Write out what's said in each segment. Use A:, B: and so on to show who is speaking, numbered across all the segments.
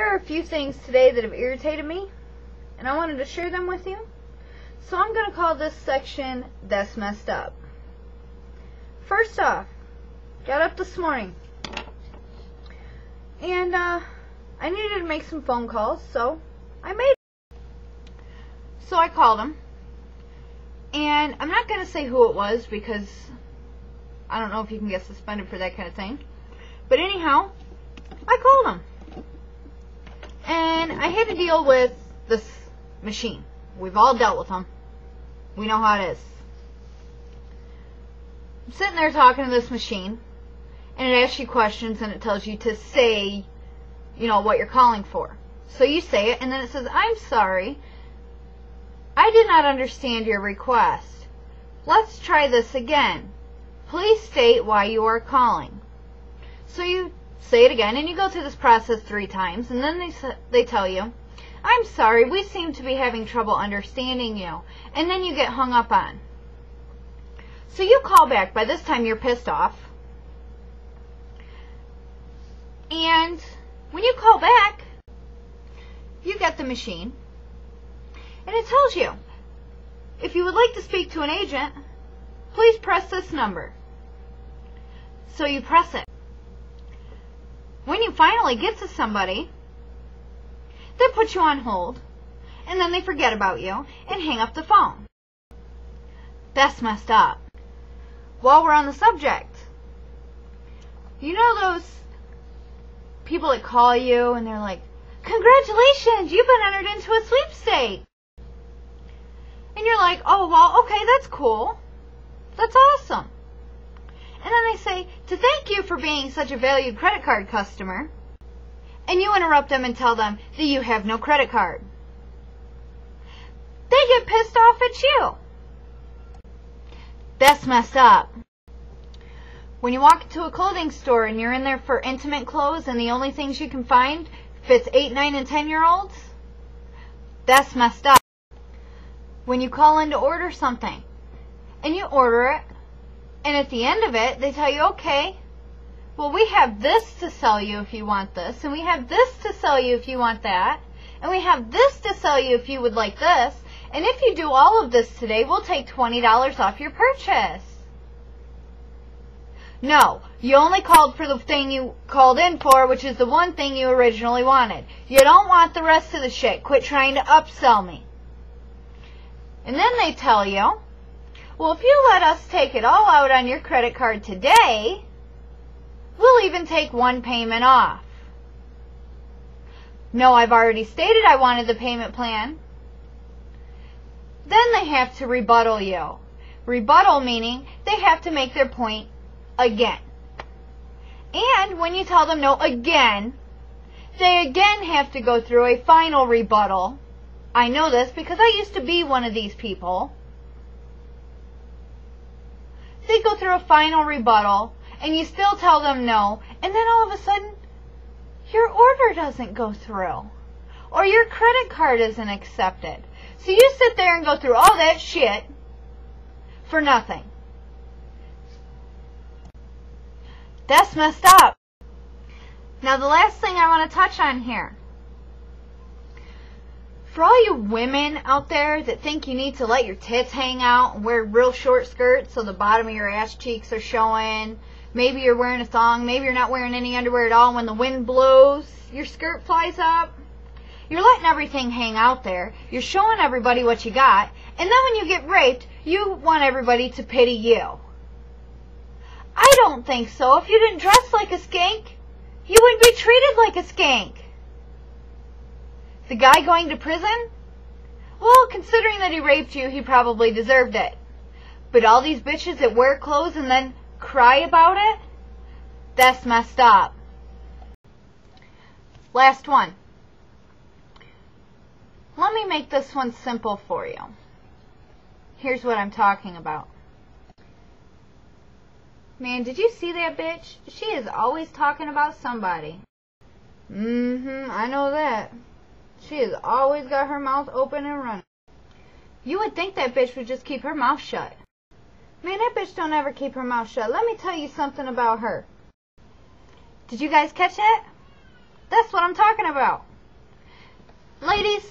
A: There are a few things today that have irritated me, and I wanted to share them with you. So I'm going to call this section, That's Messed Up. First off, got up this morning, and I needed to make some phone calls, so I made it. So I called him, and I'm not going to say who it was because I don't know if you can get suspended for that kind of thing. But anyhow, I called him. And I had to deal with this machine. We've all dealt with them. We know how it is. I'm sitting there talking to this machine, and it asks you questions, and it tells you to say, what you're calling for. So you say it, and then it says, I'm sorry, I did not understand your request. Let's try this again. Please state why you are calling. So you say it again, and you go through this process 3 times, and then they tell you, I'm sorry, we seem to be having trouble understanding you. And then you get hung up on. So you call back. By this time, you're pissed off. And when you call back, you get the machine, and it tells you, if you would like to speak to an agent, please press this number. So you press it. When you finally get to somebody, they put you on hold, and then they forget about you and hang up the phone. That's messed up. While we're on the subject, you know those people that call you and they're like, congratulations, you've been entered into a sweepstake. And you're like, oh, well, okay, that's cool. That's awesome. And then they say, to thank you for being such a valued credit card customer. And you interrupt them and tell them that you have no credit card. They get pissed off at you. That's messed up. When you walk into a clothing store and you're in there for intimate clothes and the only things you can find fits 8, 9, and 10-year-olds, that's messed up. When you call in to order something and you order it, and at the end of it, they tell you, okay, well, we have this to sell you if you want this, and we have this to sell you if you want that, and we have this to sell you if you would like this, and if you do all of this today, we'll take $20 off your purchase. No, you only called for the thing you called in for, which is the one thing you originally wanted. You don't want the rest of the shit. Quit trying to upsell me. And then they tell you, well, if you let us take it all out on your credit card today, we'll even take one payment off. No, I've already stated I wanted the payment plan. Then they have to rebuttal you. Rebuttal meaning they have to make their point again. And when you tell them no again, they again have to go through a final rebuttal. I know this because I used to be one of these people. They go through a final rebuttal, and you still tell them no, and then all of a sudden, your order doesn't go through, or your credit card isn't accepted. So you sit there and go through all that shit for nothing. That's messed up. Now the last thing I want to touch on here. For all you women out there that think you need to let your tits hang out and wear real short skirts so the bottom of your ass cheeks are showing, maybe you're wearing a thong, maybe you're not wearing any underwear at all, and when the wind blows, your skirt flies up, you're letting everything hang out there, you're showing everybody what you got, and then when you get raped, you want everybody to pity you. I don't think so. If you didn't dress like a skank, you would be treated like a skank. The guy going to prison? Well, considering that he raped you, he probably deserved it. But all these bitches that wear clothes and then cry about it? That's messed up. Last one. Let me make this one simple for you. Here's what I'm talking about. Man, did you see that bitch? She is always talking about somebody. I know that. She has always got her mouth open and running. You would think that bitch would just keep her mouth shut. Man, that bitch don't ever keep her mouth shut. Let me tell you something about her. Did you guys catch that? That's what I'm talking about. Ladies,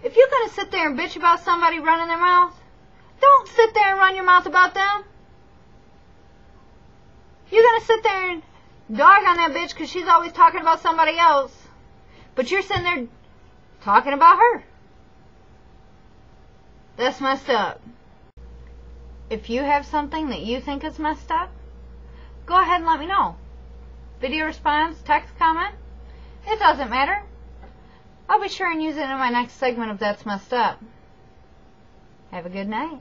A: if you're going to sit there and bitch about somebody running their mouth, don't sit there and run your mouth about them. You're going to sit there and dog on that bitch because she's always talking about somebody else, but you're sitting there talking about her. That's messed up. If you have something that you think is messed up, go ahead and let me know. Video response, text, comment, it doesn't matter. I'll be sure and use it in my next segment if that's messed up. Have a good night.